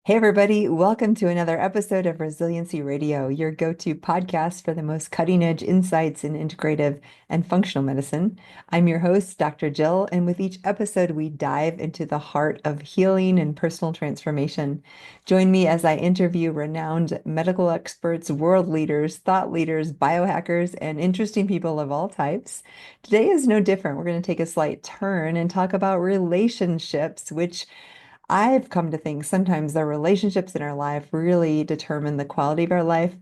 Hey, everybody, welcome to another episode of Resiliency Radio, your go-to podcast for the most cutting-edge insights in integrative and functional medicine. I'm your host, Dr. Jill, and with each episode, we dive into the heart of healing and personal transformation. Join me as I interview renowned medical experts, world leaders, thought leaders, biohackers, and interesting people of all types. Today is no different. We're going to take a slight turn and talk about relationships, which I've come to think sometimes the relationships in our life really determine the quality of our life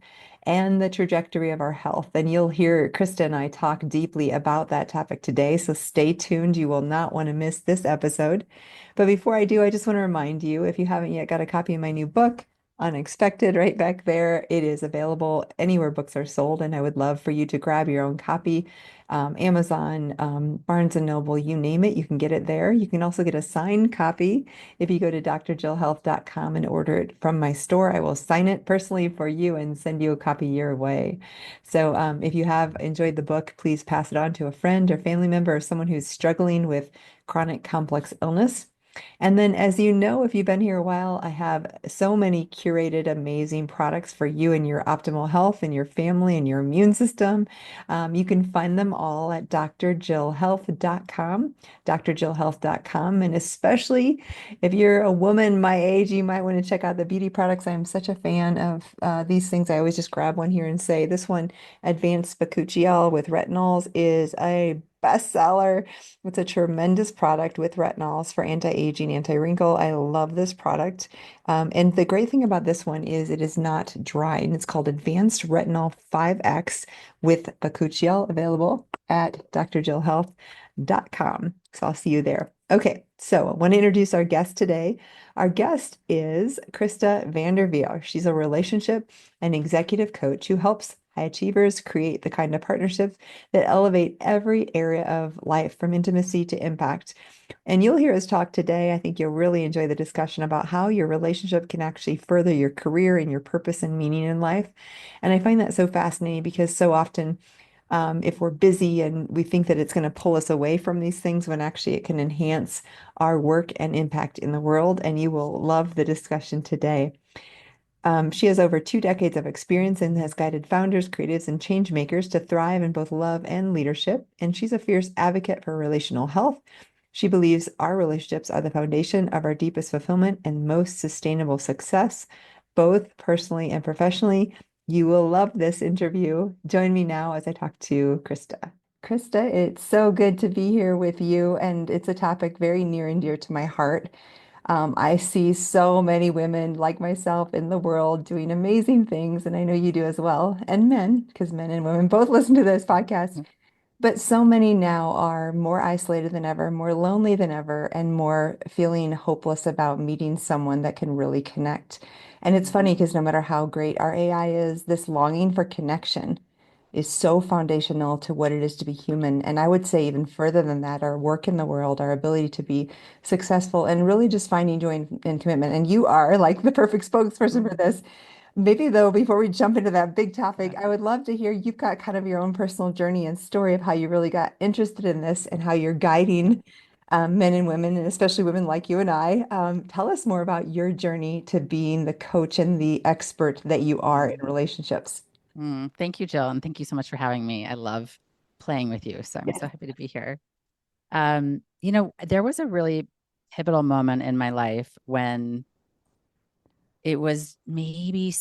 and the trajectory of our health. And you'll hear Krista and I talk deeply about that topic today. So stay tuned. You will not want to miss this episode. But before I do, I just want to remind you, if you haven't yet got a copy of my new book, Unexpected, right back there, it is available anywhere books are sold. And I would love for you to grab your own copy. Amazon, Barnes and Noble, you name it, you can get it there. You can also get a signed copy if you go to drjillhealth.com and order it from my store. I will sign it personally for you and send you a copy your way. So if you have enjoyed the book, please pass it on to a friend or family member or someone who's struggling with chronic complex illness. And then, as you know, if you've been here a while, I have so many curated, amazing products for you and your optimal health and your family and your immune system. You can find them all at drjillhealth.com, drjillhealth.com. And especially if you're a woman my age, you might want to check out the beauty products. I'm such a fan of these things. I always just grab one here and say, this one, Advanced Bakuchiol with retinols, is a bestseller. It's a tremendous product with retinols for anti-aging, anti-wrinkle. I love this product. And the great thing about this one is it is not dry, and it's called Advanced Retinol 5X with Bakuchiol, available at drjillhealth.com. So I'll see you there. Okay, so I want to introduce our guest today. Our guest is Krista Van Derveer. She's a relationship and executive coach who helps high achievers create the kind of partnerships that elevate every area of life from intimacy to impact. And you'll hear us talk today. I think you'll really enjoy the discussion about how your relationship can actually further your career and your purpose and meaning in life. And I find that so fascinating because so often, if we're busy and we think that it's going to pull us away from these things, when actually it can enhance our work and impact in the world. And you will love the discussion today. She has over 2 decades of experience and has guided founders, creatives, and change makers to thrive in both love and leadership. And she's a fierce advocate for relational health. She believes our relationships are the foundation of our deepest fulfillment and most sustainable success, both personally and professionally. You will love this interview. Join me now as I talk to Krista. Krista, it's so good to be here with you, and it's a topic very near and dear to my heart. I see so many women like myself in the world doing amazing things, and I know you do as well, and men, because men and women both listen to this podcast. But so many now are more isolated than ever, more lonely than ever, and more feeling hopeless about meeting someone that can really connect. And it's funny because no matter how great our AI is, this longing for connection is so foundational to what it is to be human. And I would say even further than that, our work in the world, our ability to be successful and really just finding joy and commitment. And you are like the perfect spokesperson for this. Maybe though, before we jump into that big topic, I would love to hear you've got kind of your own personal journey and story of how you really got interested in this and how you're guiding men and women, and especially women like you and I. Tell us more about your journey to being the coach and the expert that you are in relationships. Thank you, Jill, and thank you so much for having me. I love playing with you, so I'm Yes. so happy to be here. There was a really pivotal moment in my life when it was probably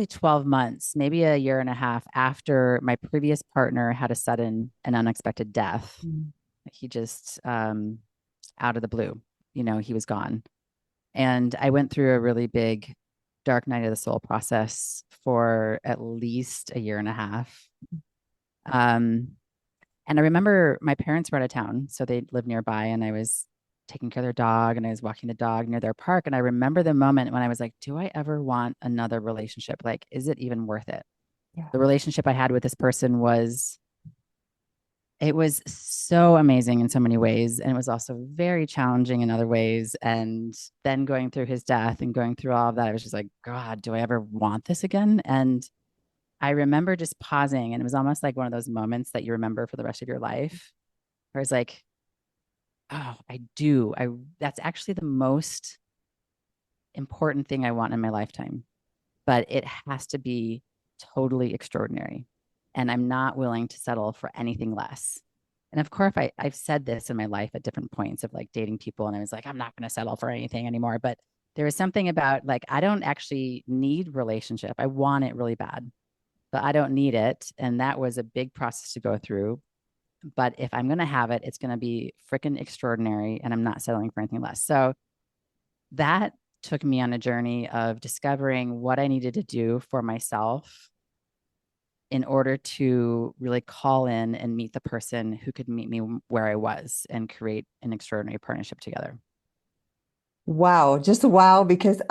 12 months, maybe a year and a half after my previous partner had a sudden and unexpected death. Mm. He just, out of the blue, he was gone. And I went through a really big dark night of the soul process for at least a year and a half. Um, and I remember my parents were out of town, so they lived nearby, and I was taking care of their dog and I was walking the dog near their park. And I remember the moment when I was like, do I ever want another relationship? Like, is it even worth it? Yeah. The relationship I had with this person it was so amazing in so many ways. And it was also very challenging in other ways. And then going through his death and going through all of that, I was just like, God, do I ever want this again? And I remember just pausing, and it was almost like one of those moments that you remember for the rest of your life. Where it's like, oh, I do. That's actually the most important thing I want in my lifetime, but it has to be totally extraordinary. And I'm not willing to settle for anything less. And of course, I've said this in my life at different points of like dating people. And I was like, I'm not going to settle for anything anymore. But there was something about like, I don't actually need relationship. I want it really bad, but I don't need it. And that was a big process to go through. But if I'm going to have it, it's going to be freaking extraordinary. And I'm not settling for anything less. So that took me on a journey of discovering what I needed to do for myself in order to really call in and meet the person who could meet me where I was and create an extraordinary partnership together. Wow, just wow, because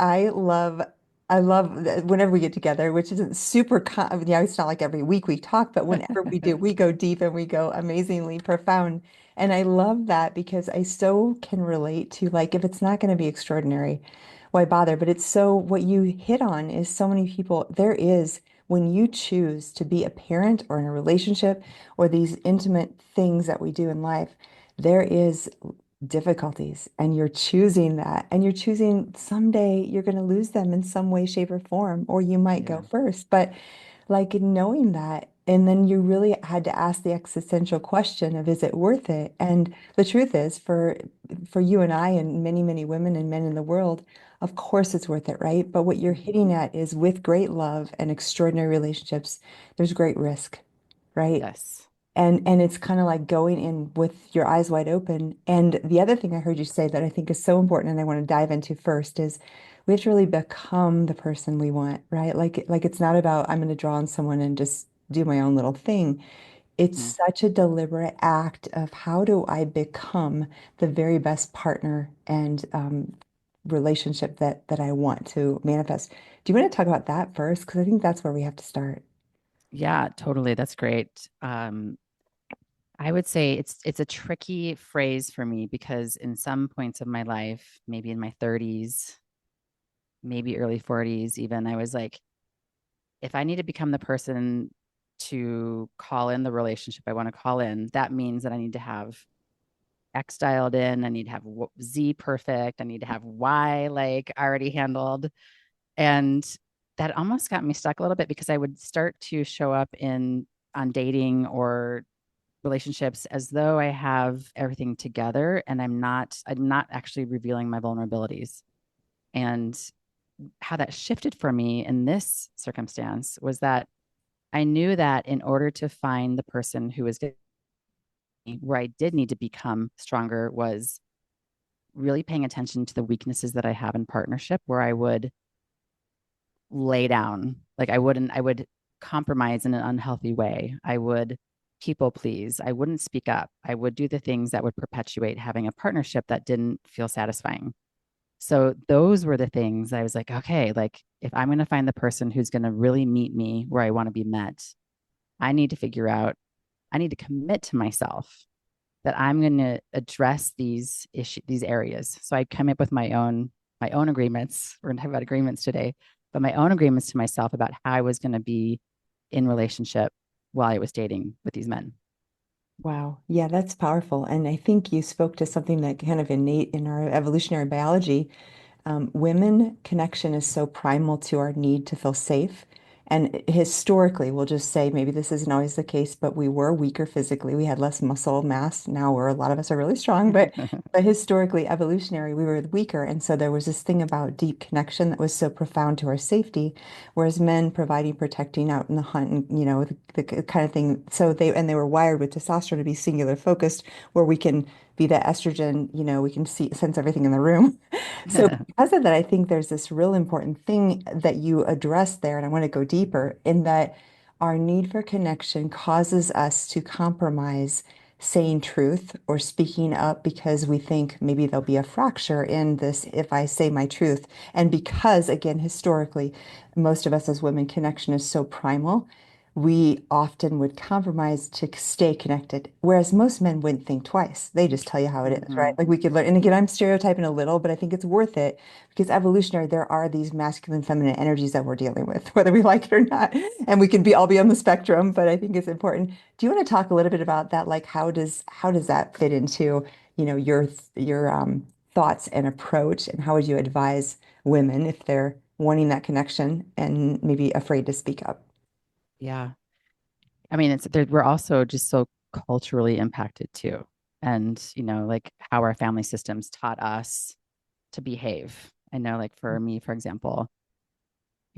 whenever we get together, which isn't super yeah, it's not like every week we talk, but whenever we do, we go deep and we go amazingly profound. And I love that because I so can relate to like if it's not going to be extraordinary, why bother? But it's so what you hit on is so many people there is when you choose to be a parent or in a relationship or these intimate things that we do in life, there is difficulties and you're choosing that and you're choosing someday you're going to lose them in some way, shape, or form, or you might go Yeah. first. But like knowing that, and then you really had to ask the existential question of is it worth it? And the truth is for you and I and many, many women and men in the world, of course it's worth it, right? But what you're hitting Mhm. at is with great love and extraordinary relationships, there's great risk, right? Yes. And it's kind of like going in with your eyes wide open. And the other thing I heard you say that I think is so important and I want to dive into first is we have to really become the person we want, right? Like it's not about I'm going to draw on someone and just do my own little thing. It's Mhm. such a deliberate act of how do I become the very best partner and relationship that I want to manifest. Do you want to talk about that first? Because I think that's where we have to start. Yeah, totally. That's great. I would say it's a tricky phrase for me because in some points of my life, maybe in my 30s, maybe early 40s, even, I was like, if I need to become the person to call in the relationship I want to call in, that means that I need to have X dialed in. I need to have Z perfect. I need to have Y like already handled. And that almost got me stuck a little bit because I would start to show up in on dating or relationships as though I have everything together and I'm not actually revealing my vulnerabilities. And how that shifted for me in this circumstance was that I knew that in order to find the person who was where I did need to become stronger was really paying attention to the weaknesses that I have in partnership where I would lay down. Like I would compromise in an unhealthy way. I would people please. I wouldn't speak up. I would do the things that would perpetuate having a partnership that didn't feel satisfying. So those were the things I was like, okay, like if I'm going to find the person who's going to really meet me where I want to be met, I need to figure out, I need to commit to myself that I'm going to address these areas. So I come up with my own agreements. We're going to talk about agreements today, but my own agreements to myself about how I was going to be in relationship while I was dating with these men. Wow. Yeah, that's powerful. And I think you spoke to something that kind of innate in our evolutionary biology. Women connection is so primal to our need to feel safe. And historically, we'll just say maybe this isn't always the case, but we were weaker physically. We had less muscle mass. Now we're a lot of us are really strong, but historically, evolutionary, we were weaker. And so there was this thing about deep connection that was so profound to our safety, whereas men providing, protecting out in the hunt and, the kind of thing. So they were wired with testosterone to be singular focused, where we can be that estrogen, we can sense everything in the room. So because of that, I think there's this real important thing that you address there, and I want to go deeper in that our need for connection causes us to compromise saying truth or speaking up because we think maybe there'll be a fracture in this if I say my truth. And because, again, historically, most of us as women, connection is so primal, we often would compromise to stay connected, whereas most men wouldn't think twice. They just tell you how it is, right? Mm-hmm. Like we could learn. And again, I'm stereotyping a little, but I think it's worth it because evolutionary, there are these masculine, feminine energies that we're dealing with, whether we like it or not. And we can be all be on the spectrum, but I think it's important. Do you want to talk a little bit about that? Like how does that fit into, your thoughts and approach, and how would you advise women if they're wanting that connection and maybe afraid to speak up? Yeah. I mean, we're also just so culturally impacted too. And, like how our family systems taught us to behave. I know, like for me, for example,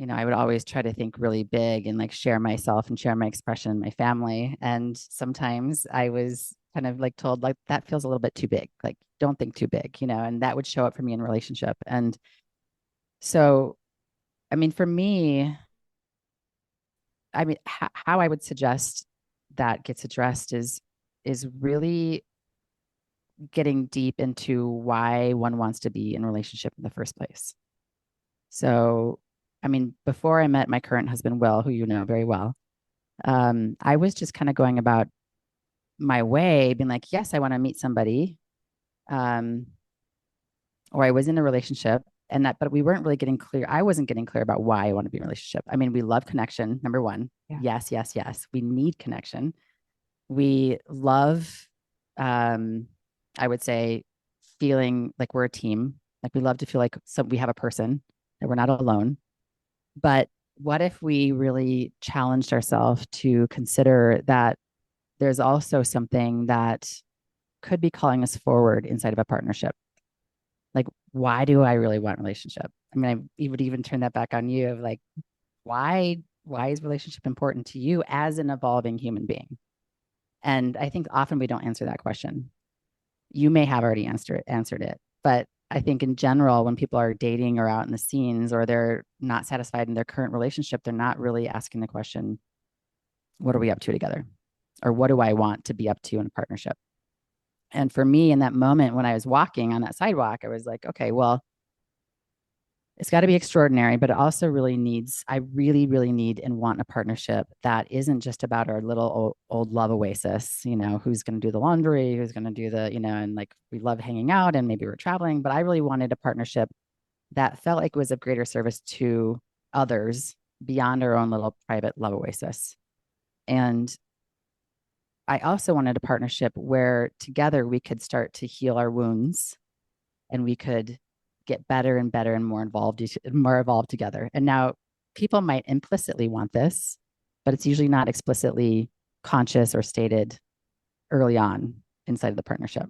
I would always try to think really big and like share myself and share my expression in my family. And sometimes I was kind of like told, like, that feels a little bit too big. Like, don't think too big, and that would show up for me in relationship. And so, I mean, for me, I mean, how I would suggest that gets addressed is really getting deep into why one wants to be in a relationship in the first place. So, I mean, before I met my current husband, Will, who you know very well, I was just kind of going about my way, being like, yes, I want to meet somebody, um, or I was in a relationship, and that, but we weren't really getting clear. I wasn't getting clear about why I want to be in a relationship. I mean, we love connection, number one. Yeah. Yes, yes, yes. We need connection. We love, um, I would say, feeling like we're a team. Like we love to feel like we have a person, that we're not alone. But what if we really challenged ourselves to consider that there's also something that could be calling us forward inside of a partnership? Like, why do I really want a relationship? I mean, I would even turn that back on you of like, why is relationship important to you as an evolving human being? And I think often we don't answer that question. You may have already answered it, but I think in general, when people are dating or out in the scenes or they're not satisfied in their current relationship, they're not really asking the question, what are we up to together? Or what do I want to be up to in a partnership? And for me, in that moment when I was walking on that sidewalk, I was like, okay, well, it's got to be extraordinary, but it also really needs, I really, really need and want a partnership that isn't just about our little old love oasis, who's going to do the laundry, who's going to do the, and like we love hanging out and maybe we're traveling. But I really wanted a partnership that felt like it was of greater service to others beyond our own little private love oasis. And I also wanted a partnership where together we could start to heal our wounds and we could get better and better and more evolved together. And now people might implicitly want this, but it's usually not explicitly conscious or stated early on inside of the partnership.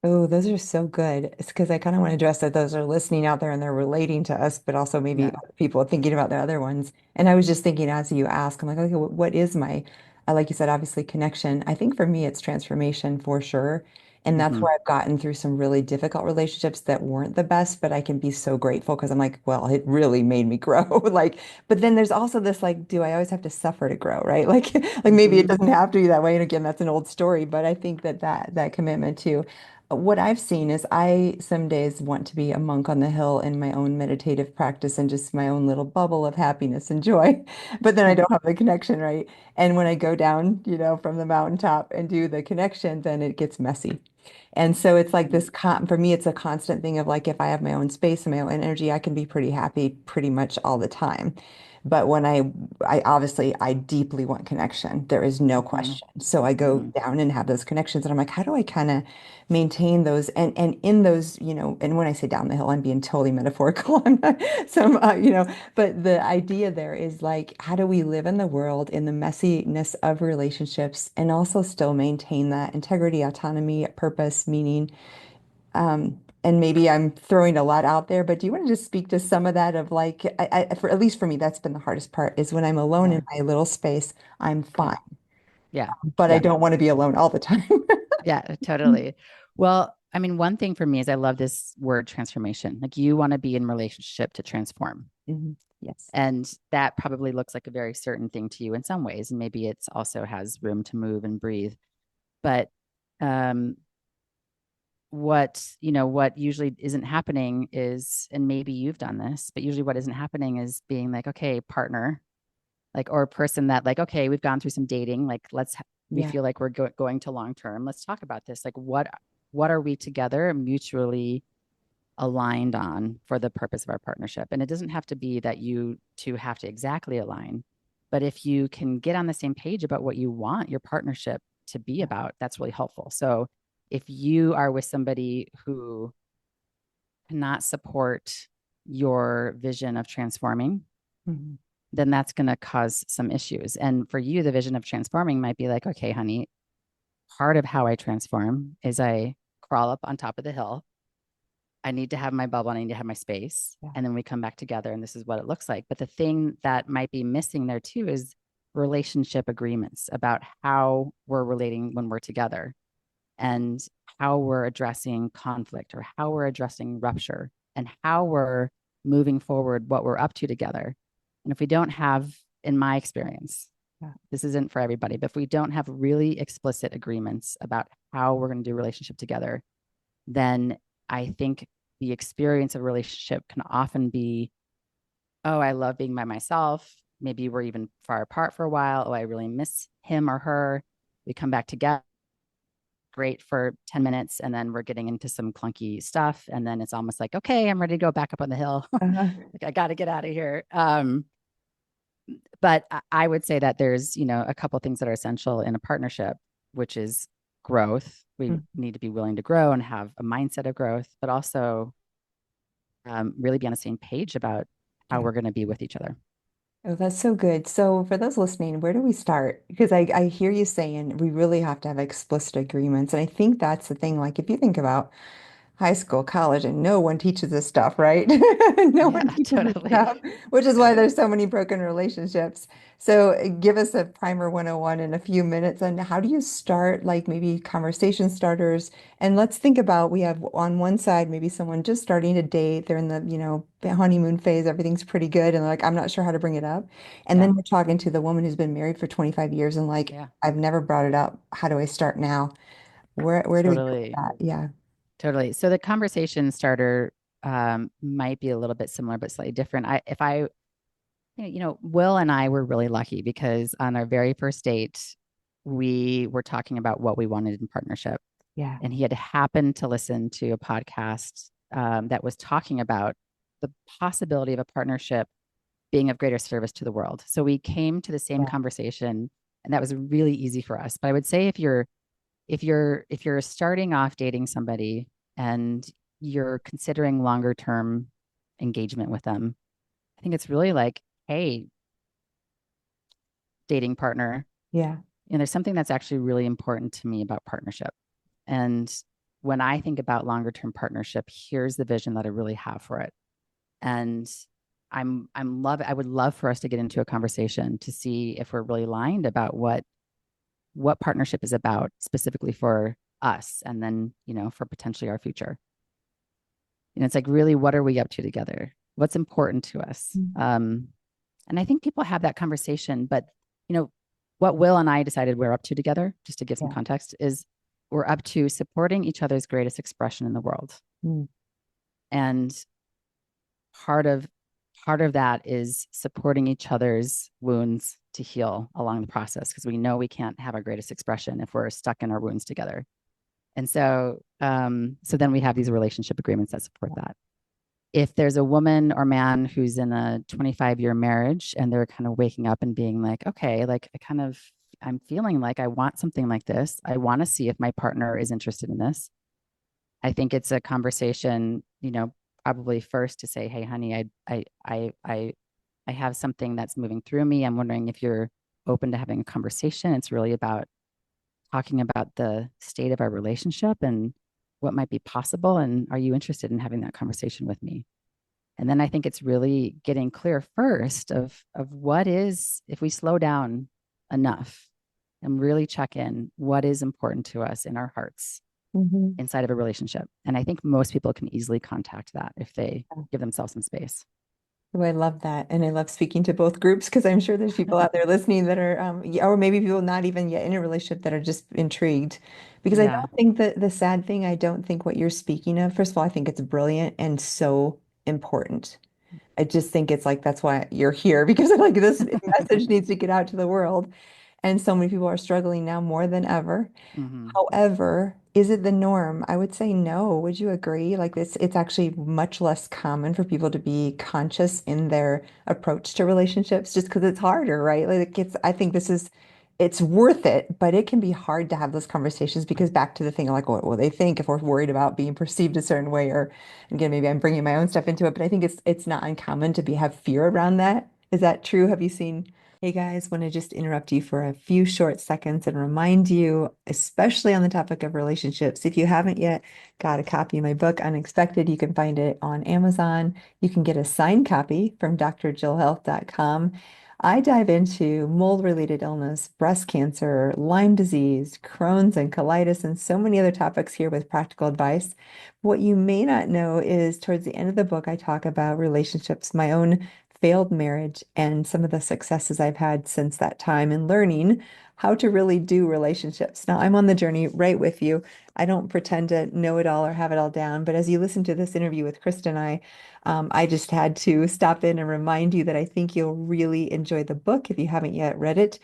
Oh, those are so good. It's because I kind of want to address that those are listening out there and they're relating to us, but also maybe Yeah. other people thinking about the other ones. And I was just thinking as you ask, I'm like, okay, what is my, like you said, obviously connection. I think for me, it's transformation for sure. And that's Mm-hmm. where I've gotten through some really difficult relationships that weren't the best, but I can be so grateful because I'm like, well, it really made me grow. Like, but then there's also this like, do I always have to suffer to grow, right? Like maybe it Mm-hmm. doesn't have to be that way. And again, that's an old story, but I think that commitment to what I've seen is I some days want to be a monk on the hill in my own meditative practice and just my own little bubble of happiness and joy. But then I don't have the connection, right? And when I go down, from the mountaintop and do the connection, then it gets messy. And so it's like this for me, it's a constant thing of like if I have my own space and my own energy, I can be pretty happy pretty much all the time. But when I obviously I deeply want connection. There is no Mm-hmm. question. So I go Mm-hmm. down and have those connections, and I'm like, how do I kind of maintain those and in those, and when I say down the hill, I'm being totally metaphorical. I'm not some, but the idea there is like, how do we live in the world in the messiness of relationships and also still maintain that integrity, autonomy, purpose, meaning? And maybe I'm throwing a lot out there, but do you want to just speak to some of that of like, for at least for me, that's been the hardest part is when I'm alone in Yeah. my little space, I'm Yeah. fine, Yeah. but I Yeah. don't want to be alone all the time. Yeah. Totally. Well, I mean, one thing for me is I love this word transformation. Like you want to be in relationship to transform. Mhm. Yes. And that probably looks like a very certain thing to you in some ways. And maybe it's also has room to move and breathe. But um, what usually isn't happening is, and maybe you've done this, but usually what isn't happening is being like, okay, partner, like, or a person that like, okay, we've gone through some dating, like, we Yeah. feel like we're going to long term. Let's talk about this. Like, what are we together mutually aligned on for the purpose of our partnership? And it doesn't have to be that you two have to exactly align, but if you can get on the same page about what you want your partnership to be about, that's really helpful. So if you are with somebody who cannot support your vision of transforming, Mhm. then that's going to cause some issues. And for you, the vision of transforming might be like, okay, honey, part of how I transform is I crawl up on top of the hill. I need to have my bubble, I need to have my space. Yeah. And then we come back together and this is what it looks like. But the thing that might be missing there too is relationship agreements about how we're relating when we're together and how we're addressing conflict or how we're addressing rupture and how we're moving forward what we're up to together. And if we don't have, in my experience, Yeah. this isn't for everybody, but if we don't have really explicit agreements about how we're going to do relationship together, then I think the experience of a relationship can often be, oh, I love being by myself. Maybe we're even far apart for a while. Oh, I really miss him or her. We come back together, great for 10 minutes, and then we're getting into some clunky stuff. And then it's almost like, okay, I'm ready to go back up on the hill. Uh-huh. Like, I got to get out of here. But I would say that there's, a couple of things that are essential in a partnership, which is growth. We Mhm. need to be willing to grow and have a mindset of growth, but also really be on the same page about how Yeah. we're going to be with each other. Oh, that's so good. So for those listening, where do we start? Because I hear you saying we really have to have explicit agreements. And I think that's the thing. Like if you think about high school, college, and no one teaches this stuff, right? No Yeah, one teaches this totally. stuff, which is why Totally. there's so many broken relationships. So give us a primer 101 in a few minutes. And how do you start, like maybe conversation starters? And let's think about we have on one side, maybe someone just starting to date. They're in the honeymoon phase. Everything's pretty good. And they're like, I'm not sure how to bring it up. And Yeah. then we're talking to the woman who's been married for 25 years and like, Yeah. I've never brought it up. How do I start now? Where do we go with Totally. that? Yeah. Totally. So the conversation starter might be a little bit similar, but slightly different. If I, Will and I were really lucky because on our very first date, we were talking about what we wanted in partnership. Yeah. And he had happened to listen to a podcast that was talking about the possibility of a partnership being of greater service to the world. So we came to the same Yeah. conversation, and that was really easy for us. But I would say if you're starting off dating somebody and you're considering longer term engagement with them, I think it's really like, hey, dating partner, Yeah. there's something that's actually really important to me about partnership. And when I think about longer term partnership, here's the vision that I really have for it. And I would love for us to get into a conversation to see if we're really aligned about what partnership is about specifically for us and then, for potentially our future. It's like, really, what are we up to together? What's important to us? Mm. And I think people have that conversation, but you know, what Will and I decided we're up to together, just to give some Yeah. context, is we're up to supporting each other's greatest expression in the world. Mm. And part of part of that is supporting each other's wounds to heal along the process because we know we can't have our greatest expression if we're stuck in our wounds together. And so then we have these relationship agreements that support that. If there's a woman or man who's in a 25-year marriage and they're kind of waking up and being like, okay, like I'm feeling like I want something like this. I want to see if my partner is interested in this. I think it's a conversation, probably first to say, hey, honey, I have something that's moving through me. I'm wondering if you're open to having a conversation. It's really about talking about the state of our relationship and what might be possible. And are you interested in having that conversation with me? And then I think it's really getting clear first of what is, if we slow down enough and really check in, what is important to us in our hearts Mhm. inside of a relationship. And I think most people can easily contact that if they give themselves some space. Oh, I love that. And I love speaking to both groups because I'm sure there's people out there listening that are, or maybe people not even yet in a relationship that are just intrigued. Because I Yeah. don't think that the sad thing, I don't think what you're speaking of, first of all, I think it's brilliant and so important. I just think it's like that's why you're here because like this message needs to get out to the world. And so many people are struggling now more than ever. Hmm. However, is it the norm? I would say no. Would you agree? Like it's actually much less common for people to be conscious in their approach to relationships just because it's harder, right? Like I think this is it's worth it, but it can be hard to have those conversations because back to the thing like, what will they think if we're worried about being perceived a certain way? Or again, maybe I'm bringing my own stuff into it, but I think it's not uncommon to have fear around that. Is that true? Have you seen? Hey guys, want to just interrupt you for a few short seconds and remind you, especially on the topic of relationships, if you haven't yet got a copy of my book, Unexpected, you can find it on Amazon. You can get a signed copy from drjillhealth.com. I dive into mold-related illness, breast cancer, Lyme disease, Crohn's and colitis, and so many other topics here with practical advice. What you may not know is towards the end of the book, I talk about relationships, my own failed marriage, and some of the successes I've had since that time in learning how to really do relationships. Now, I'm on the journey right with you. I don't pretend to know it all or have it all down, but as you listen to this interview with Krista and I just had to stop in and remind you that I think you'll really enjoy the book if you haven't yet read it,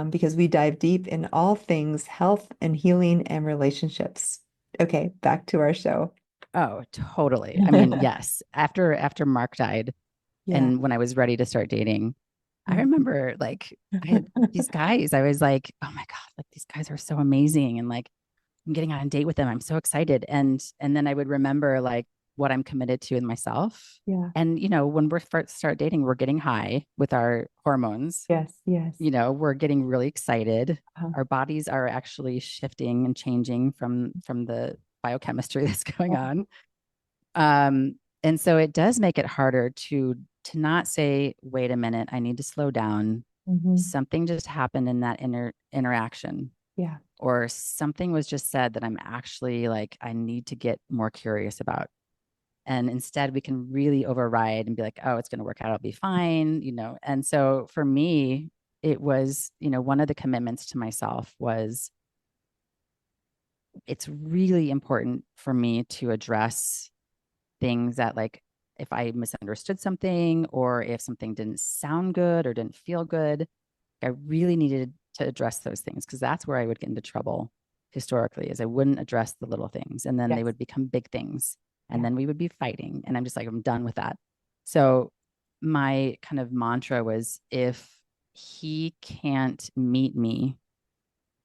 because we dive deep in all things health and healing and relationships. Okay, back to our show. Oh, totally. I mean, yes. After Mark died, Yeah. and when I was ready to start dating, I Mm. remember like I had these guys. I was like, oh my God, like these guys are so amazing. And like I'm getting on a date with them. I'm so excited. And then I would remember like what I'm committed to in myself. Yeah. And when we first start dating, we're getting high with our hormones. Yes, yes. We're getting really excited. Uh-huh. Our bodies are actually shifting and changing from the biochemistry that's going Yeah. on. And so it does make it harder to not say, wait a minute, I need to slow down. Hmm. Something just happened in that interaction, Yeah. or something was just said that I'm actually like, I need to get more curious about. And instead, we can really override and be like, oh, it's going to work out. It'll be fine. And so for me, it was, one of the commitments to myself was it's really important for me to address things that, like, if I misunderstood something or if something didn't sound good or didn't feel good, I really needed to address those things, because that's where I would get into trouble historically, is I wouldn't address the little things, and then they Yes. would become big things, and Yeah. then we would be fighting, and I'm just like, I'm done with that. So my kind of mantra was, if he can't meet me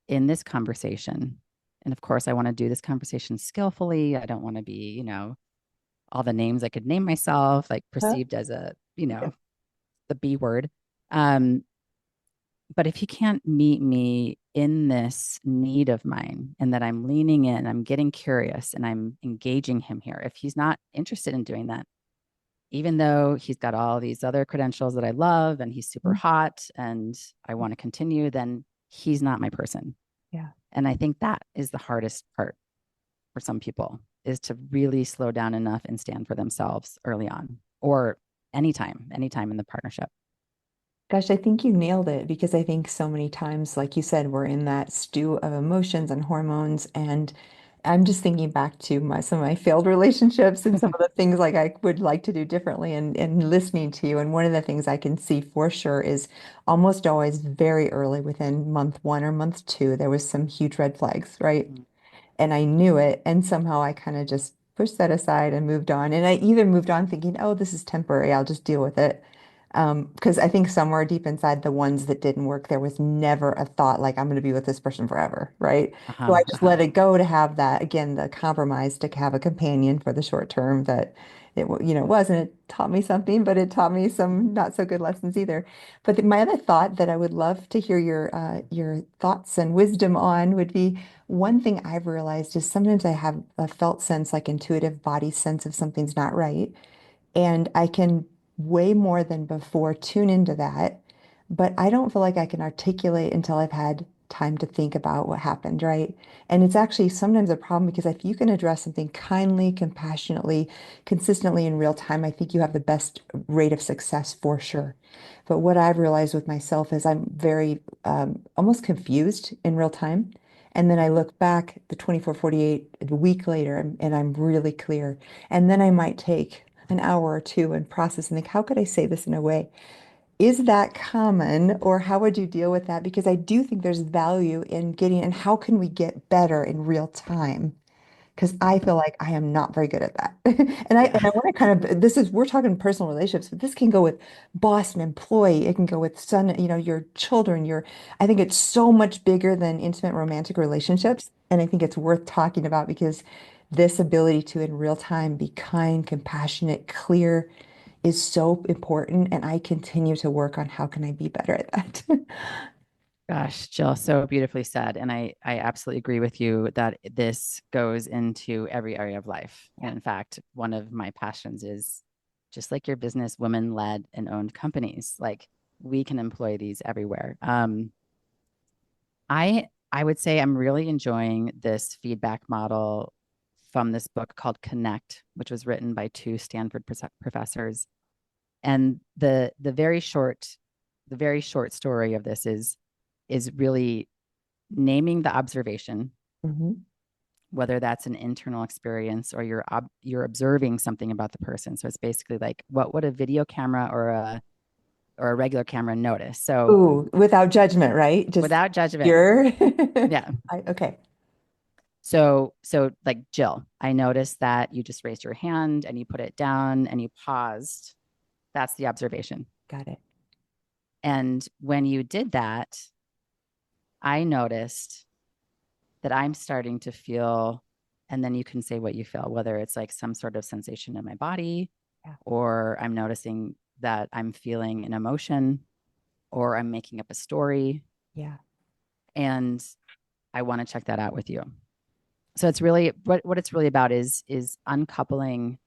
in this conversation, and of course I want to do this conversation skillfully, I don't want to be, all the names I could name myself, like Huh? perceived as Yeah. the B word. Um, but if he can't meet me in this need of mine, and that I'm leaning in, I'm getting curious and I'm engaging him here, if he's not interested in doing that, even though he's got all these other credentials that I love and he's super Mhm. hot and I want to continue, then he's not my person. Yeah. And I think that is the hardest part for some people, is to really slow down enough and stand for themselves early on, or anytime in the partnership. Gosh, I think you nailed it because I think so many times, like you said, we're in that stew of emotions and hormones. And I'm just thinking back to some of my failed relationships and some of the things like I would like to do differently and listening to you. And one of the things I can see for sure is almost always very early within month one or month two, there was some huge red flags, right? Mm. And I knew it. And somehow I kind of just pushed that aside and moved on. And I either moved on thinking, oh, this is temporary, I'll just deal with it. Because I think somewhere deep inside the ones that didn't work, there was never a thought like I'm going to be with this person forever, right? So Uh-huh, I just uh-huh. let it go to have that, again, the compromise to have a companion for the short term that was, and it taught me something, but it taught me some not so good lessons either. But my other thought that I would love to hear your thoughts and wisdom on would be one thing I've realized is sometimes I have a felt sense, like intuitive body sense of something's not right. And I can way more than before tune into that, but I don't feel like I can articulate until I've had time to think about what happened, right? And it's actually sometimes a problem because if you can address something kindly, compassionately, consistently in real time, I think you have the best rate of success for sure. But what I've realized with myself is I'm very almost confused in real time. And then I look back the 24, 48, a week later, and I'm really clear. And then I might take an hour or two and process and think, how could I say this in a way? Is that common, or how would you deal with that? Because I do think there's value in getting, and how can we get better in real time because I feel like I am not very good at that. And Yeah. I want to kind of, this is, we're talking personal relationships, but this can go with boss and employee. It can go with son, your children, I think it's so much bigger than intimate romantic relationships. And I think it's worth talking about because this ability to in real time be kind, compassionate, clear is so important. And I continue to work on how can I be better at that. Gosh, Jill, so beautifully said. And I absolutely agree with you that this goes into every area of life. Yeah. And in fact, one of my passions is just like your business, women led and owned companies. Like we can employ these everywhere. I would say I'm really enjoying this feedback model from this book called Connect, which was written by two Stanford professors. And the very short story of this is really naming the observation, Mhm. whether that's an internal experience or you're observing something about the person. So it's basically like what would a video camera or a regular camera notice? So Ooh, without judgment, right? Just without judgment, pure. yeah. Okay. So like Jill, I noticed that you just raised your hand and you put it down and you paused. That's the observation. Got it. And when you did that, I noticed that I'm starting to feel, and then you can say what you feel, whether it's like some sort of sensation in my body, Yeah. or I'm noticing that I'm feeling an emotion, or I'm making up a story. Yeah. And I want to check that out with you. So it's really what it's really about is uncoupling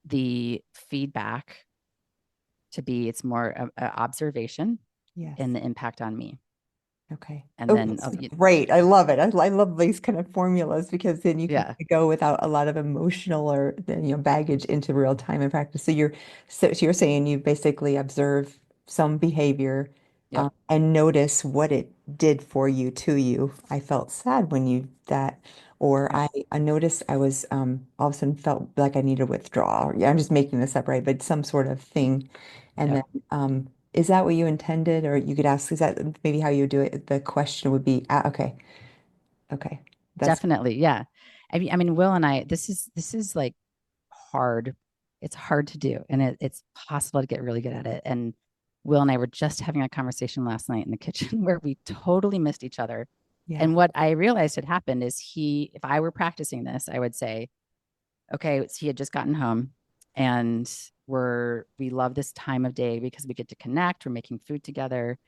the feedback to be it's more a observation Yes. and the impact on me. Okay. And Oh, then this is great. I love it. I love these kind of formulas because then you can yeah, go without a lot of emotional or baggage into real time and practice. So you're saying you basically observe some behavior yep, and notice what it did for you to you. I felt sad when you that, or yep, I noticed I was all of a sudden felt like I needed to withdraw. Yeah, I'm just making this up, right? But some sort of thing. And yep. then is that what you intended? Or you could ask, is that maybe how you do it? The question would be, okay, okay. That's, Definitely. Yeah. I mean, Will and I, this is like hard. It's hard to do, and it's possible to get really good at it. And Will and I were just having a conversation last night in the kitchen where we totally missed each other. yeah, And what I realized had happened is if I were practicing this, I would say, okay, so he had just gotten home and we love this time of day because we get to connect, we're making food together.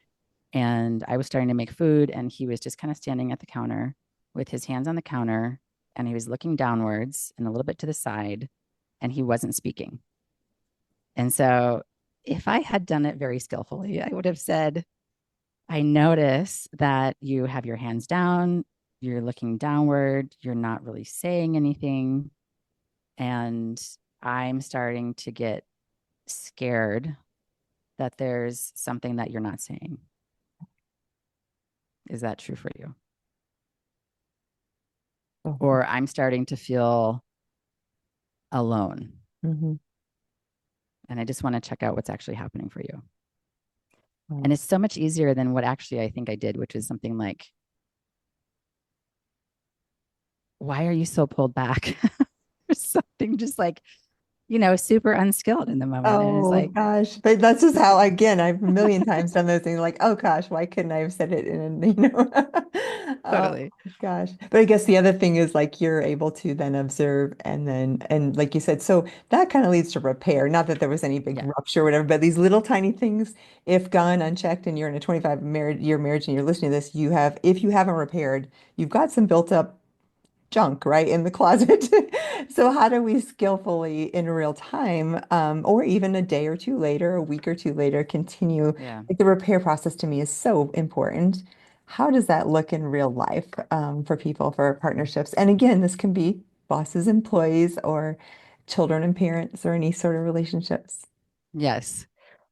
And I was starting to make food, and he was just kind of standing at the counter with his hands on the counter, and he was looking downwards and a little bit to the side, and he wasn't speaking. And so, if I had done it very skillfully, I would have said, I notice that you have your hands down, you're looking downward, you're not really saying anything. And I'm starting to get scared that there's something that you're not saying. Is that true for you? oh, Or I'm starting to feel alone. hmm And I just want to check out what's actually happening for you. And oh, it's so much easier than what actually I think I did, which is something like, why are you so pulled back? Or something just like, super unskilled in the moment. And it's oh like, gosh. But that's just how, again, I've a million times done those things like, oh gosh, why couldn't I have said it in. Oh totally. gosh. But I guess the other thing is like you're able to then observe and like you said, so that kind of leads to repair. Not that there was any big Yeah. rupture or whatever, but these little tiny things, if gone unchecked and you're in a 25-year marriage and you're listening to this, if you haven't repaired, you've got some built up junk, right, in the closet. So how do we skillfully in real time, or even a day or two later, a week or two later, continue? Yeah. Like the repair process to me is so important. How does that look in real life, for people, for partnerships? And again, this can be bosses, employees, or children and parents, or any sort of relationships. Yes.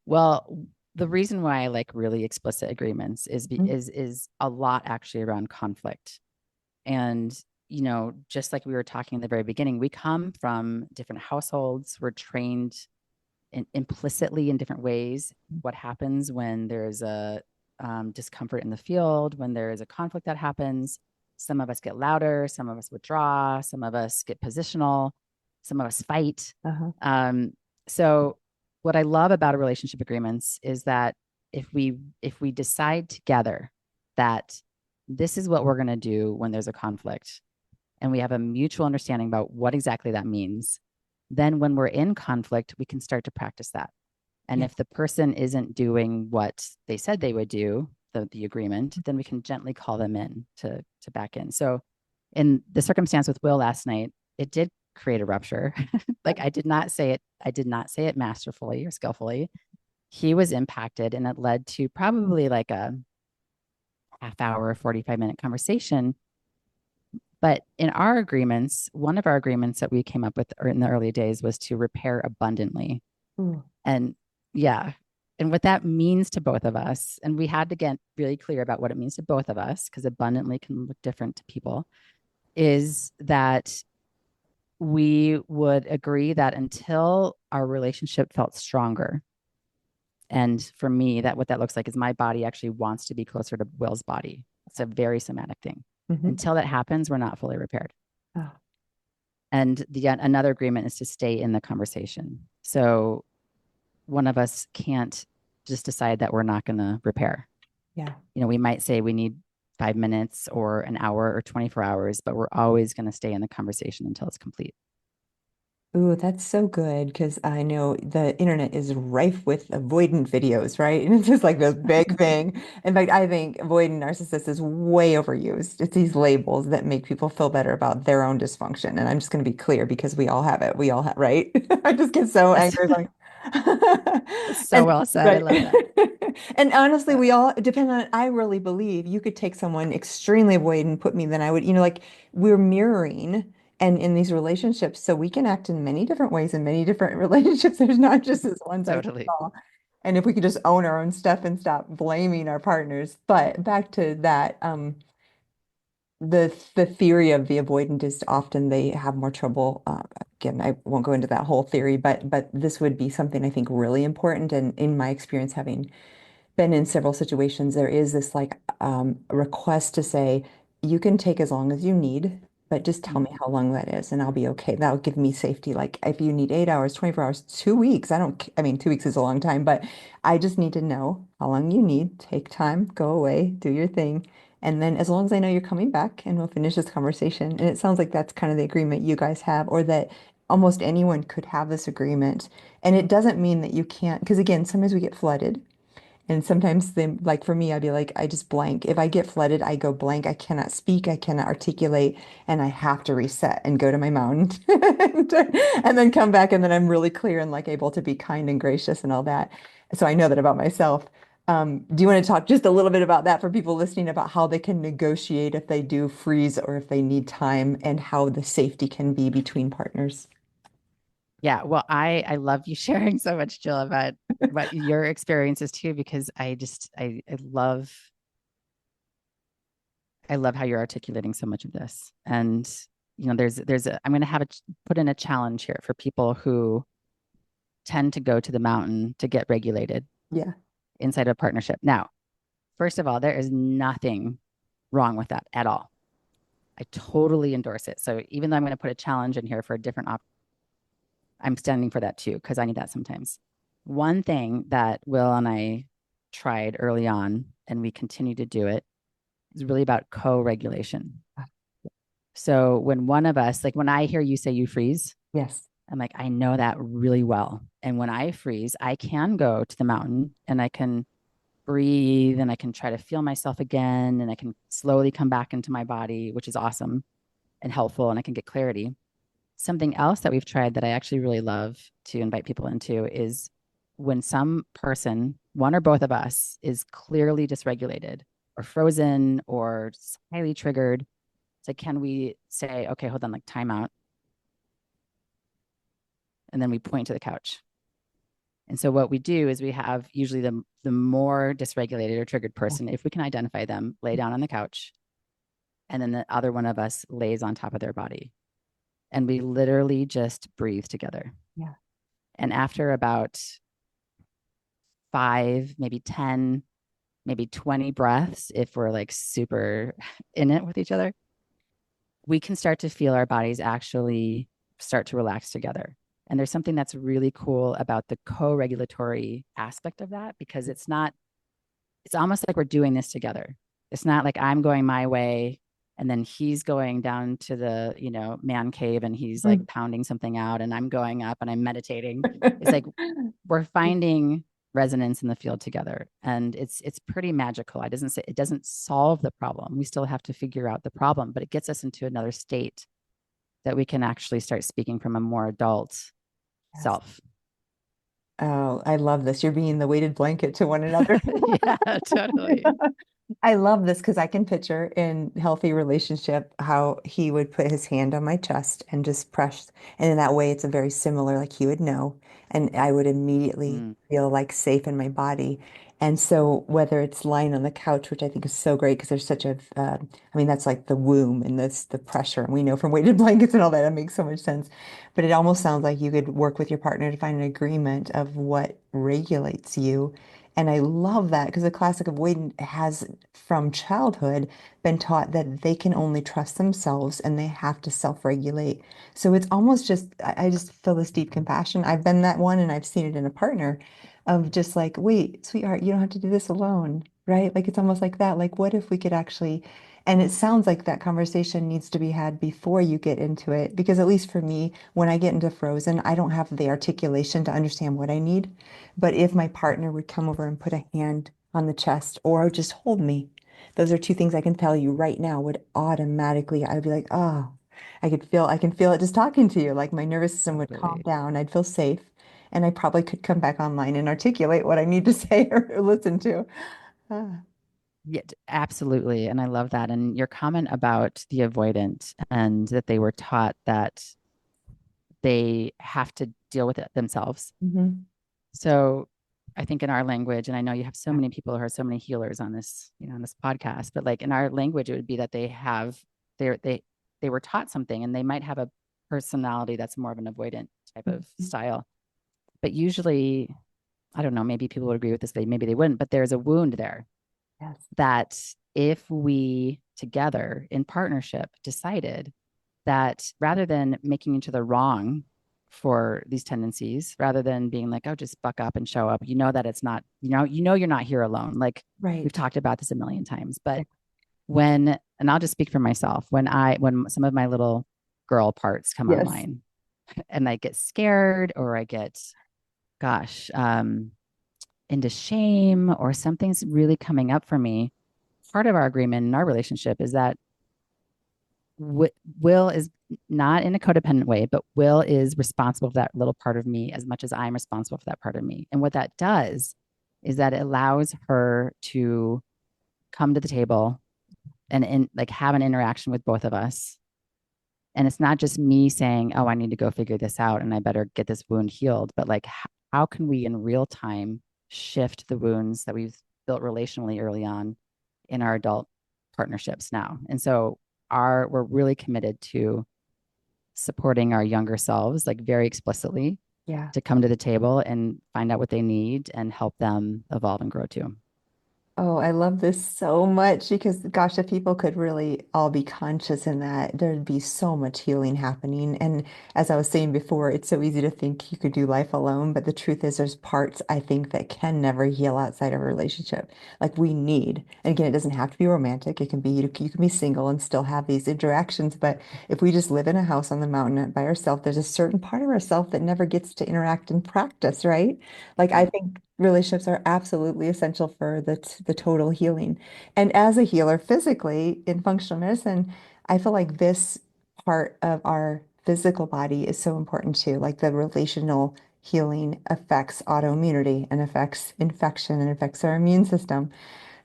Well, the reason why I like really explicit agreements Mhm. is a lot actually around conflict. And, just like we were talking in the very beginning, we come from different households. We're trained implicitly in different ways. What happens when there's a discomfort in the field, when there is a conflict that happens. Some of us get louder, some of us withdraw, some of us get positional, some of us fight. Uh-huh. So what I love about relationship agreements is that if we decide together that this is what we're going to do when there's a conflict, and we have a mutual understanding about what exactly that means, then when we're in conflict, we can start to practice that. And Yeah. if the person isn't doing what they said they would do, the agreement, then we can gently call them in to back in. So in the circumstance with Will last night, it did create a rupture. Like I did not say it masterfully or skillfully. He was impacted, and it led to probably like a half hour, 45-minute conversation. But in our agreements, one of our agreements that we came up with in the early days was to repair abundantly. Ooh. And yeah, and what that means to both of us, and we had to get really clear about what it means to both of us, because abundantly can look different to people, is that we would agree that until our relationship felt stronger, and for me, that what that looks like is my body actually wants to be closer to Will's body. It's a very somatic thing. Hmm. Until that happens, we're not fully repaired. Oh, And the another agreement is to stay in the conversation. So one of us can't just decide that we're not going to repair. yeah. We might say we need 5 minutes or an hour or 24 hours, but we're always going to stay in the conversation until it's complete. Ooh, that's so good because I know the internet is rife with avoidant videos, right? And it's just like this big thing. In fact, I think avoidant narcissist is way overused. It's these labels that make people feel better about their own dysfunction. And I'm just going to be clear because we all have it. We all have, right? I just get so That's, angry. Like, that's so and well said. I right. love that. And honestly, Yeah. we all depend on, I really believe you could take someone extremely avoidant and put me, then I would, like we're mirroring and in these relationships. So we can act in many different ways in many different relationships. There's not just this one size fits Totally. all. And if we could just own our own stuff and stop blaming our partners. But back to that, the theory of the avoidant is often they have more trouble. Again, I won't go into that whole theory, but this would be something I think really important. And in my experience, having been in several situations, there is this like request to say, you can take as long as you need, but just tell me Mhm. how long that is and I'll be okay. That'll give me safety. Like if you need 8 hours, 24 hours, 2 weeks, I mean, 2 weeks is a long time, but I just need to know how long you need. Take time, go away, do your thing. And then as long as I know you're coming back and we'll finish this conversation. And it sounds like that's kind of the agreement you guys have, or that almost anyone could have this agreement. And it doesn't mean that you can't, because again, sometimes we get flooded. And sometimes they like for me, I'd be like, I just blank. If I get flooded, I go blank. I cannot speak, I cannot articulate, and I have to reset and go to my mountain and then come back. And then I'm really clear and like able to be kind and gracious and all that. So I know that about myself. Do you want to talk just a little bit about that for people listening about how they can negotiate if they do freeze or if they need time and how the safety can be between partners? Yeah. Well, I love you sharing so much, Jill, about your experiences too, because I love how you're articulating so much of this. And I'm going to put in a challenge here for people who tend to go to the mountain to get regulated Yeah. inside of a partnership. Now, first of all, there is nothing wrong with that at all. I totally endorse it. So even though I'm going to put a challenge in here for a different I'm standing for that too, because I need that sometimes. One thing that Will and I tried early on, and we continue to do it, is really about co-regulation. So when one of us, like when I hear you say you freeze, Yes. I'm like, I know that really well. And when I freeze, I can go to the mountain and I can breathe and I can try to feel myself again and I can slowly come back into my body, which is awesome and helpful, and I can get clarity. Something else that we've tried that I actually really love to invite people into is when some person, one or both of us, is clearly dysregulated or frozen or highly triggered. So can we say, okay, hold on, like time out. And then we point to the couch. And so what we do is we have usually the more dysregulated or triggered person, if we can identify them, lay down on the couch. And then the other one of us lays on top of their body. And we literally just breathe together. Yeah. And after about 5, maybe 10, maybe 20 breaths, if we're like super in it with each other, we can start to feel our bodies actually start to relax together. And there's something that's really cool about the co-regulatory aspect of that, because it's not, it's almost like we're doing this together. It's not like I'm going my way and then he's going down to the, man cave and he's like Mm. pounding something out and I'm going up and I'm meditating. It's like we're finding resonance in the field together, and it's pretty magical. It doesn't solve the problem. We still have to figure out the problem, but it gets us into another state that we can actually start speaking from a more adult Yes. self. Oh, I love this. You're being the weighted blanket to one another. Yeah, totally. I love this because I can picture in healthy relationship how he would put his hand on my chest and just press. And in that way, it's a very similar, like he would know. And I would immediately Mm, feel like safe in my body. And so whether it's lying on the couch, which I think is so great because there's such a, I mean, that's like the womb and this, the pressure. And we know from weighted blankets and all that, it makes so much sense. But it almost sounds like you could work with your partner to find an agreement of what regulates you. And I love that because the classic avoidant has from childhood been taught that they can only trust themselves and they have to self-regulate. So it's almost just, I just feel this deep compassion. I've been that one and I've seen it in a partner of just like, wait, sweetheart, you don't have to do this alone, right? Like it's almost like that. Like, what if we could actually, and it sounds like that conversation needs to be had before you get into it. Because at least for me, when I get into frozen, I don't have the articulation to understand what I need. But if my partner would come over and put a hand on the chest or just hold me, those are two things I can tell you right now would automatically, I'd be like, oh, I can feel it just talking to you. Like my nervous system would calm totally. down. I'd feel safe. And I probably could come back online and articulate what I need to say or listen to. Ah, Yeah, absolutely. And I love that. And your comment about the avoidant and that they were taught that they have to deal with it themselves. mhm. So I think in our language, and I know you have so Yeah. many people who are so many healers on this, on this podcast, but like in our language, it would be that they they were taught something and they might have a personality that's more of an avoidant type of Mhm. style. But usually, I don't know, maybe people would agree with this, maybe they wouldn't, but there's a wound there Yes. that if we together in partnership decided that rather than making each other wrong for these tendencies, rather than being like, oh, just buck up and show up, that it's not, you're not here alone. Like we've Right. talked about this a million times, but Yeah. and I'll just speak for myself, when some of my little girl parts come Yes. online and I get scared or I get, gosh, into shame or something's really coming up for me, part of our agreement in our relationship is that Will is not in a codependent way, but Will is responsible for that little part of me as much as I'm responsible for that part of me. And what that does is that it allows her to come to the table and like have an interaction with both of us. And it's not just me saying, "Oh, I need to go figure this out and I better get this wound healed," but like how can we in real time shift the wounds that we've built relationally early on in our adult partnerships now? And so we're really committed to supporting our younger selves, like very explicitly, Yeah. to come to the table and find out what they need and help them evolve and grow too. Oh, I love this so much because, gosh, if people could really all be conscious in that, there'd be so much healing happening. And as I was saying before, it's so easy to think you could do life alone, but the truth is, there's parts I think that can never heal outside of a relationship. Like we need, and again, it doesn't have to be romantic. It can be you can be single and still have these interactions. But if we just live in a house on the mountain by ourselves, there's a certain part of ourselves that never gets to interact and practice, right? Like I Yep. think relationships are absolutely essential for the total healing. And as a healer physically in functional medicine, I feel like this part of our physical body is so important too. Like the relational healing affects autoimmunity and affects infection and affects our immune system.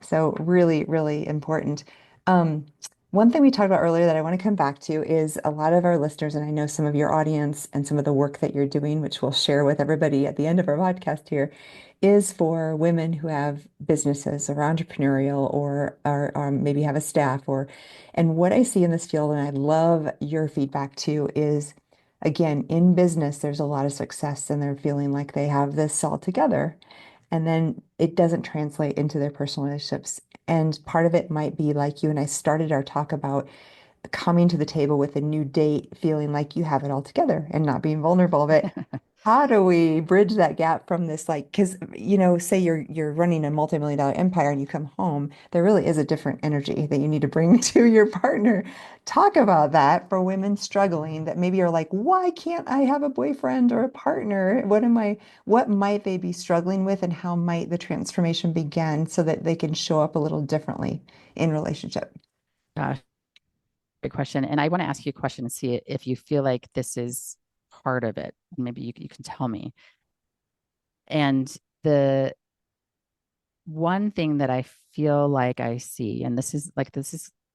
So really, really important. Um, One thing we talked about earlier that I want to come back to is a lot of our listeners, and I know some of your audience and some of the work that you're doing, which we'll share with everybody at the end of our podcast here, is for women who have businesses or entrepreneurial or maybe have a staff and what I see in this field, and I love your feedback too, is again, in business, there's a lot of success and they're feeling like they have this all together. And then it doesn't translate into their personal relationships. And part of it might be like you and I started our talk about coming to the table with a new date feeling like you have it all together and not being vulnerable. But how do we bridge that gap from this, like, because say you're running a multi-million-dollar empire and you come home, there really is a different energy that you need to bring to your partner. Talk about that for women struggling that maybe are like, why can't I have a boyfriend or a partner? What might they be struggling with, and how might the transformation begin so that they can show up a little differently in relationship? Gosh, great question. And I want to ask you a question and see if you feel like this is part of it. Maybe you can tell me. And the one thing that I feel like I see, and this is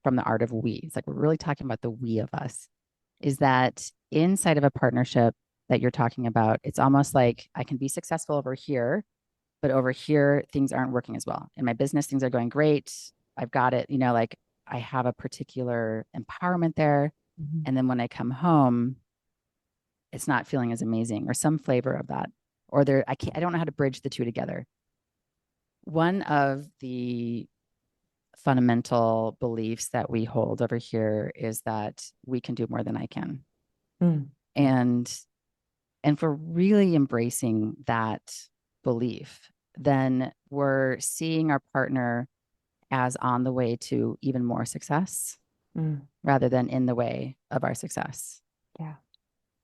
from the art of we, it's like we're really talking about the we of us, is that inside of a partnership that you're talking about, it's almost like I can be successful over here, but over here, things aren't working as well. In my business, things are going great. I've got it, like I have a particular empowerment there. Mhm. And then when I come home, it's not feeling as amazing or some flavor of that. Or I don't know how to bridge the two together. One of the fundamental beliefs that we hold over here is that we can do more than I can. Mm, And and for really embracing that belief, then we're seeing our partner as on the way to even more success mm, rather than in the way of our success. yeah.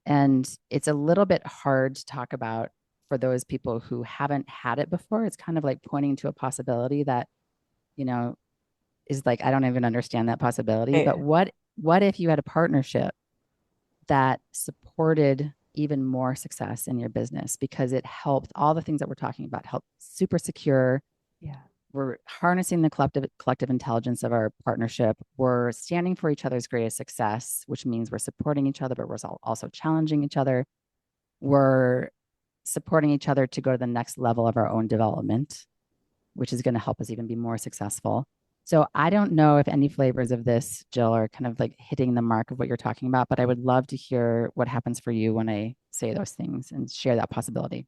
And it's a little bit hard to talk about for those people who haven't had it before. It's kind of like pointing to a possibility that, you know, is like, I don't even understand that possibility. But Right. what if you had a partnership that supported even more success in your business because it helped all the things that we're talking about, help super secure. Yeah. We're harnessing the collective intelligence of our partnership. We're standing for each other's greatest success, which means we're supporting each other, but we're also challenging each other. We're supporting each other to go to the next level of our own development, which is going to help us even be more successful. So I don't know if any flavors of this, Jill, are kind of like hitting the mark of what you're talking about, but I would love to hear what happens for you when I say those things and share that possibility.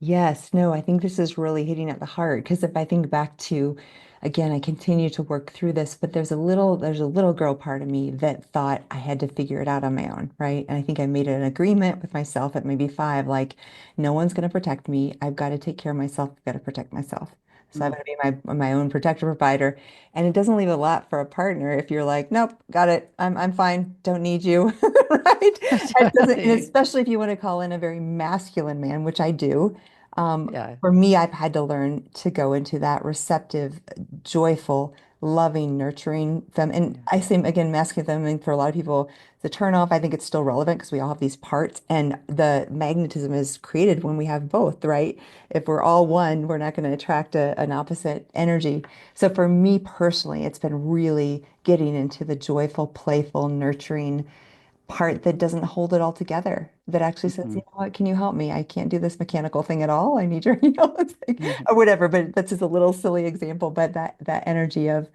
Yes, no, I think this is really hitting at the heart because if I think back to, again, I continue to work through this, but there's a little girl part of me that thought I had to figure it out on my own, right? And I think I made an agreement with myself at maybe 5, like, no one's going to protect me. I've got to take care of myself. I've got to protect myself. So I've Mm, got to be my own protector provider. And it doesn't leave a lot for a partner if you're like, nope, got it. I'm fine. Don't need you. Right? It doesn't, and totally. especially if you want to call in a very masculine man, which I do. Yeah. For me, I've had to learn to go into that receptive, joyful, loving, nurturing them. And Yeah. I say again, masculine feminine for a lot of people, the turn off, I think it's still relevant because we all have these parts, and the magnetism is created when we have both, right? If we're all one, we're not going to attract an opposite energy. So for me personally, it's been really getting into the joyful, playful, nurturing part that doesn't hold it all together, that actually says, you Hmm. know what, can you help me? I can't do this mechanical thing at all. I need your, it's like, Hmm. or whatever. But that's just a little silly example. But that energy of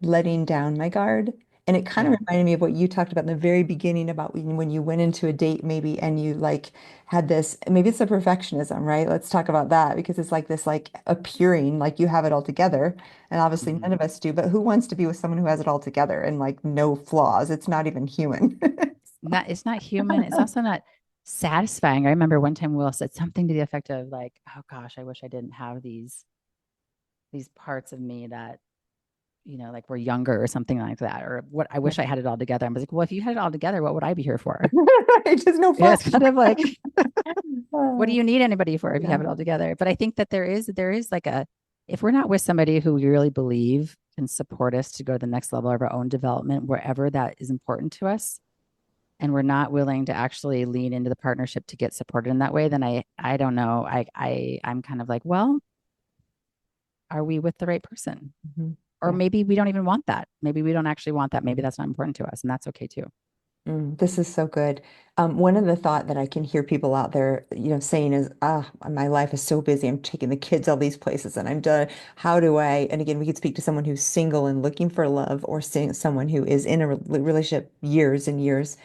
letting down my guard. And it kind of Yeah. reminded me of what you talked about in the very beginning about when you went into a date maybe and you like had this, maybe it's a perfectionism, right? Let's talk about that because it's like this like appearing like you have it all together. And obviously Hmm. none of us do, but who wants to be with someone who has it all together and like no flaws? It's not even human. Not it's not human. It's also not satisfying. I remember one time Will said something to the effect of like, "Oh gosh, I wish I didn't have these parts of me that like we're younger or something like that, or what I wish I had it all together." I was like, well, if you had it all together, what would I be here for? Right, just no Yeah, flaws. it's kind of like, what do Uh, you need anybody for if you yeah. have it all together? But I think that there is like if we're not with somebody who we really believe can support us to go to the next level of our own development, wherever that is important to us, and we're not willing to actually lean into the partnership to get supported in that way, then I don't know. I'm kind of like, well, are we with the right person? Mhm. Or Yeah. maybe we don't even want that. Maybe we don't actually want that. Maybe that's not important to us, and that's okay too. This is so good. One of the thought that I can hear people out there, saying is, my life is so busy. I'm taking the kids all these places and I'm done. How do I, and again, we could speak to someone who's single and looking for love or seeing someone who is in a relationship years and years.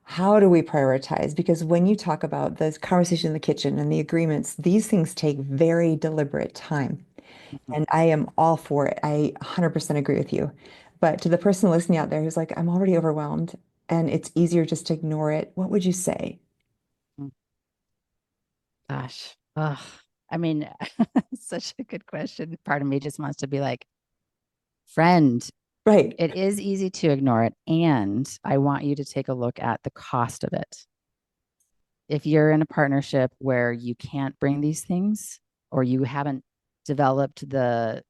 How do we prioritize? Because when you talk about the conversation in the kitchen and the agreements, these things take very deliberate time. Mhm. And I am all for it. I 100% agree with you. But to the person listening out there who's like, I'm already overwhelmed and it's easier just to ignore it, what would you say? Mm, gosh. Ugh. I mean, such a good question. Part of me just wants to be like, friend, Right. it is easy to ignore it. And I want you to take a look at the cost of it. If you're in a partnership where you can't bring these things or you haven't developed the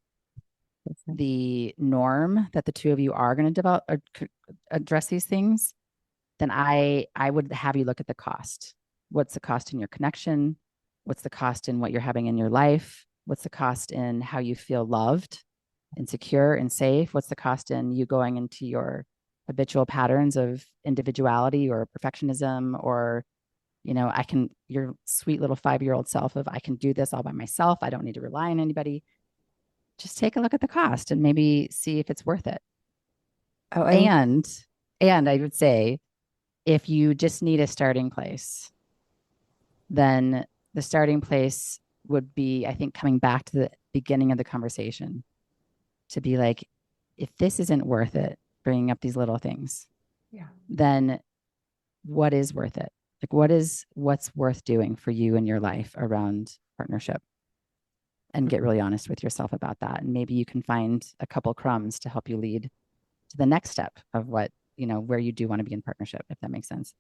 norm that the two of you are going to develop or address these things, then I would have you look at the cost. What's the cost in your connection? What's the cost in what you're having in your life? What's the cost in how you feel loved and secure and safe? What's the cost in you going into your habitual patterns of individuality or perfectionism or I can your sweet little 5-year old self of I can do this all by myself. I don't need to rely on anybody. Just take a look at the cost and maybe see if it's worth it. Oh, And and I would say if you just need a starting place, then the starting place would be, I think, coming back to the beginning of the conversation to be like, if this isn't worth it, bringing up these little things, yeah. then what is worth it? Like, what's worth doing for you in your life around partnership? And get really honest with yourself about that. And maybe you can find a couple crumbs to help you lead to the next step of where you do want to be in partnership, if that makes sense.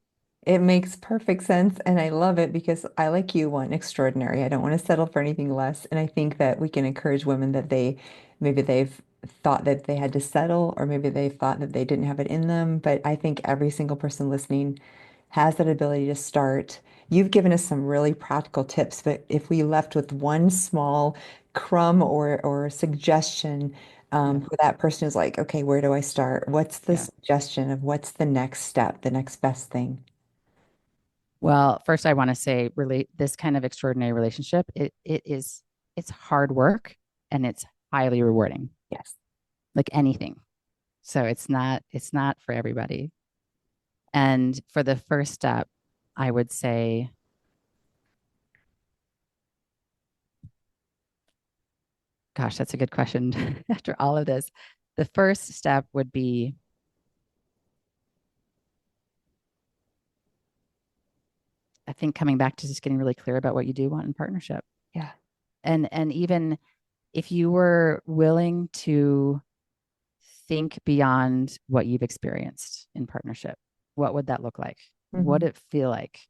It makes perfect sense, and I love it because I, like you, want extraordinary. I don't want to settle for anything less. And I think that we can encourage women that maybe they've thought that they had to settle, or maybe they thought that they didn't have it in them. But I think every single person listening has that ability to start. You've given us some really practical tips, but if we left with one small crumb or suggestion Yeah. for that person who's like, okay, where do I start? What's the Yeah. suggestion of what's the next step, the next best thing? Well, first I want to say really this kind of extraordinary relationship, it's hard work and it's highly rewarding, Yes. like anything. So it's not for everybody. And for the first step, I would say, gosh, that's a good question after all of this. The first step would be, I think, coming back to just getting really clear about what you do want in partnership. Yeah. And even if you were willing to think beyond what you've experienced in partnership, what would that look like? What Hmm. would it feel like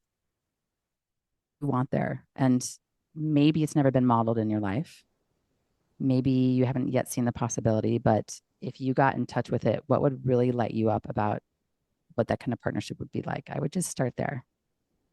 you want there? And maybe it's never been modeled in your life. Maybe you haven't yet seen the possibility, but if you got in touch with it, what would really light you up about what that kind of partnership would be like? I would just start there.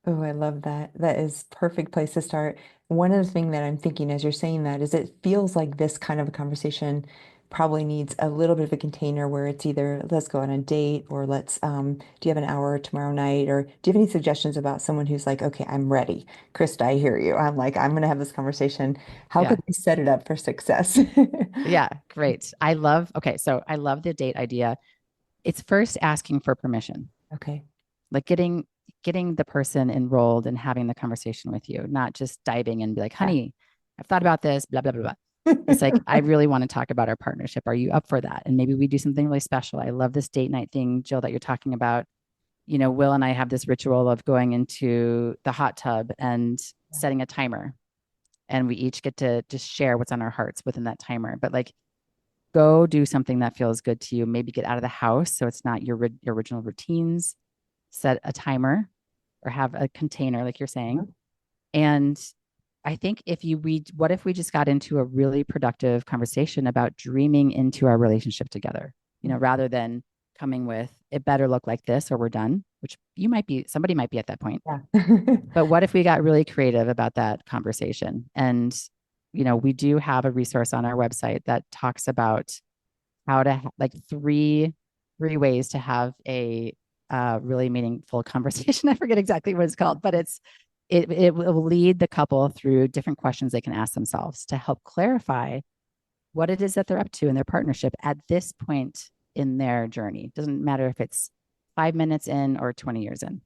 Oh, I love that. That is perfect place to start. One of the things that I'm thinking as you're saying that is it feels like this kind of a conversation probably needs a little bit of a container where it's either let's go on a date or let's do you have an hour tomorrow night, or do you have any suggestions about someone who's like, okay, I'm ready. Krista, I hear you. I'm like, I'm gonna have this conversation. How Yeah. could we set it up for success? Yeah. Great. I love the date idea. It's first asking for permission, Okay. like getting the person enrolled and having the conversation with you, not just diving in and be like, Yeah. honey, I've thought about this, blah, blah, blah, blah. It's like, I really want to talk about our partnership. Are you up for that? And maybe we do something really special. I love this date night thing, Jill, that you're talking about. Will and I have this ritual of going into the hot tub and setting a timer. And we each get to just share what's on our hearts within that timer. But like, go do something that feels good to you. Maybe get out of the house so it's not your original routines. Set a timer or have a container, like you're saying. And I think what if we just got into a really productive conversation about dreaming into our relationship together, rather than coming with it better look like this or we're done, which somebody might be at that point. Yeah. But what if we got really creative about that conversation? And, we do have a resource on our website that talks about how to like three ways to have a really meaningful conversation. I forget exactly what it's called, but it will lead the couple through different questions they can ask themselves to help clarify what it is that they're up to in their partnership at this point in their journey. Doesn't matter if it's 5 minutes in or 20 years in.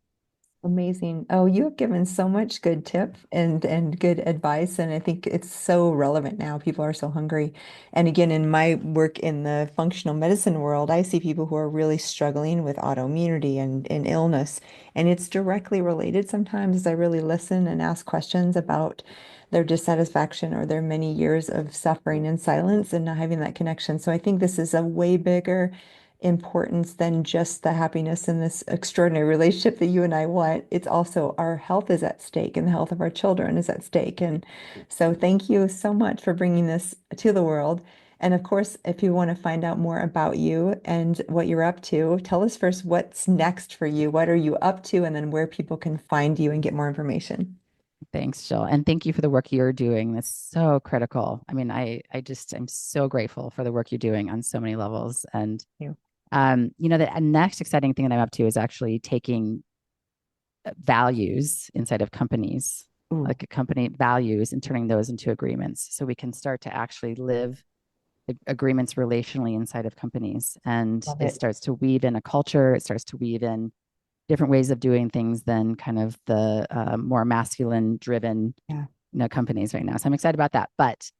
Amazing. Oh, you have given so much good tip and good advice, and I think it's so relevant now. People are so hungry. And again, in my work in the functional medicine world, I see people who are really struggling with autoimmunity and illness, and it's directly related sometimes as I really listen and ask questions about their dissatisfaction or their many years of suffering in silence and not having that connection. So I think this is a way bigger importance than just the happiness in this extraordinary relationship that you and I want. It's also our health is at stake and the health of our children is at stake. And so thank you so much for bringing this to the world. And of course, if you want to find out more about you and what you're up to, tell us first what's next for you. What are you up to? And then where people can find you and get more information. Thanks, Jill. And thank you for the work you're doing. That's so critical. I mean, I'm so grateful for the work you're doing on so many levels. And, Thank you. the next exciting thing that I'm up to is actually taking values inside of companies, Ooh, like a company values, and turning those into agreements so we can start to actually live the agreements relationally inside of companies. And love it it. starts to weave in a culture, it starts to weave in different ways of doing things than kind of the more masculine driven Yeah. companies right now. So I'm excited about that. But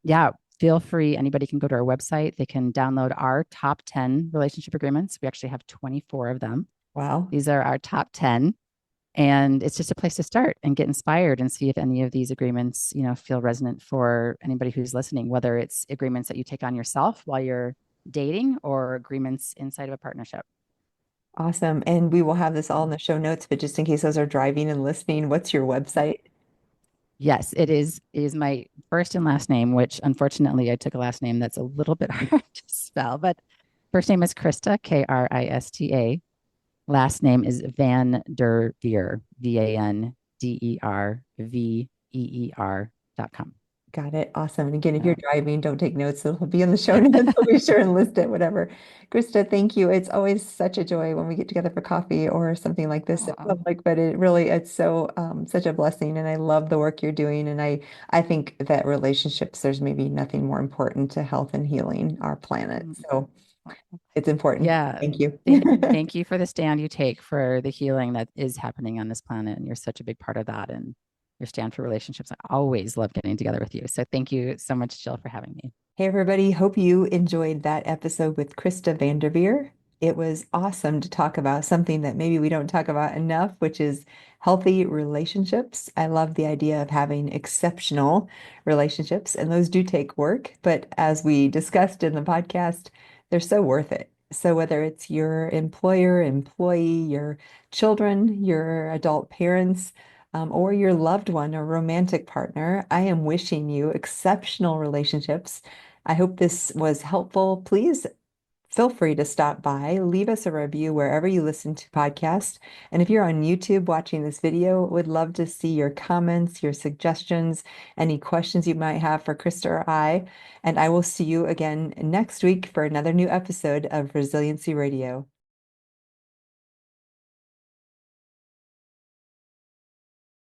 yeah, feel free. Anybody can go to our website. They can download our top 10 relationship agreements. We actually have 24 of them. Wow. These are our top 10. And it's just a place to start and get inspired and see if any of these agreements, feel resonant for anybody who's listening, whether it's agreements that you take on yourself while you're dating or agreements inside of a partnership. Awesome. And we will have this all in the show notes, but just in case those are driving and listening, what's your website? Yes, it is my first and last name, which unfortunately I took a last name that's a little bit hard to spell, but first name is Krista, Krista. Last name is Van Derveer, VanDerveer.com. Got it. Awesome. And again, if you're So, driving, don't take notes. It'll be in the show notes. So be sure and list it, whatever. Krista, thank you. It's always such a joy when we get together for coffee or something like this in aw, public, but it's so such a blessing. And I love the work you're doing. And I think that relationships, there's maybe nothing more important to health and healing our planet. mm, So it's important. yeah. Thank you. Thank you for the stand you take for the healing that is happening on this planet. And you're such a big part of that. And your stand for relationships. I always love getting together with you. So thank you so much, Jill, for having me. Hey, everybody. Hope you enjoyed that episode with Krista Van Derveer. It was awesome to talk about something that maybe we don't talk about enough, which is healthy relationships. I love the idea of having exceptional relationships, and those do take work. But as we discussed in the podcast, they're so worth it. So whether it's your employer, employee, your children, your adult parents, or your loved one or romantic partner, I am wishing you exceptional relationships. I hope this was helpful. Please feel free to stop by, leave us a review wherever you listen to podcasts. And if you're on YouTube watching this video, would love to see your comments, your suggestions, any questions you might have for Krista or I. And I will see you again next week for another new episode of Resiliency Radio.